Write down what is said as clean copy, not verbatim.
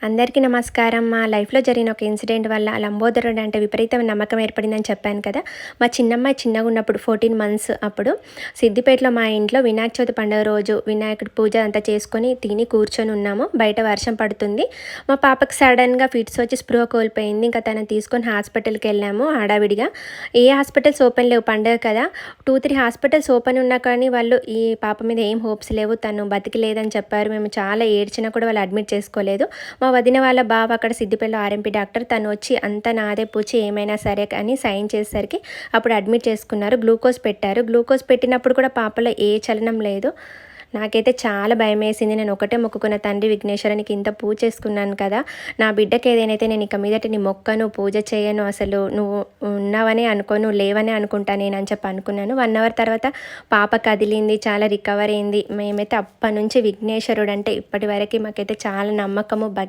అందరికీ నమస్కారం. మా లైఫ్‌లో జరిగిన ఒక ఇన్సిడెంట్ వల్ల లంబోదరుడు అంటే విపరీతమైన నమ్మకం ఏర్పడిందని చెప్పాను కదా! మా చిన్నమ్మాయి చిన్నగున్నప్పుడు 14 మంత్స్ అప్పుడు సిద్దిపేటలో మా ఇంట్లో వినాయక చవితి పండుగ రోజు వినాయకుడి పూజ అంతా చేసుకొని తిని కూర్చొని ఉన్నాము. బయట వర్షం పడుతుంది. మా పాపకి సడెన్‌గా ఫిట్స్ వచ్చి స్పృహ కోల్పోయింది. ఇంకా తనని తీసుకొని హాస్పిటల్‌కెళ్ళాము హడావిడిగా. ఏ హాస్పిటల్స్ ఓపెన్ లేవు, పండుగ కదా! 2, 3 హాస్పిటల్స్ ఓపెన్ ఉన్నా కానీ వాళ్ళు ఈ పాప మీద ఏం హోప్స్ లేవు, తను బతికి లేదని చెప్పారు. మేము చాలా ఏడ్చినా కూడా వాళ్ళు అడ్మిట్ చేసుకోలేదు. మా వదిన వాళ్ళ బావ అక్కడ సిద్దిపేటలో ఆర్ఎంపీ డాక్టర్, తను వచ్చి అంతా నాదే పూచి ఏమైనా సరే అని సైన్ చేసేసరికి అప్పుడు అడ్మిట్ చేసుకున్నారు. గ్లూకోజ్ పెట్టారు. గ్లూకోజ్ పెట్టినప్పుడు కూడా పాపలో ఏ చలనం లేదు. నాకైతే చాలా భయమేసింది. నేను ఒకటే మొక్కుకున్న, తండ్రి విఘ్నేశ్వర నీకు ఇంత పూజ చేసుకున్నాను కదా, నా బిడ్డకి ఏదైతే నేను ఇక మీదట నీ మొక్కను పూజ చేయను, అసలు నువ్వు ఉన్నావనే అనుకోను, లేవనే అనుకుంటా నేను అని చెప్పి అనుకున్నాను. 1 అవర్ తర్వాత పాప కదిలింది, చాలా రికవర్ అయింది. మేమైతే అప్పటి నుంచి విఘ్నేశ్వరుడు అంటే ఇప్పటి వరకు మాకైతే చాలా నమ్మకము,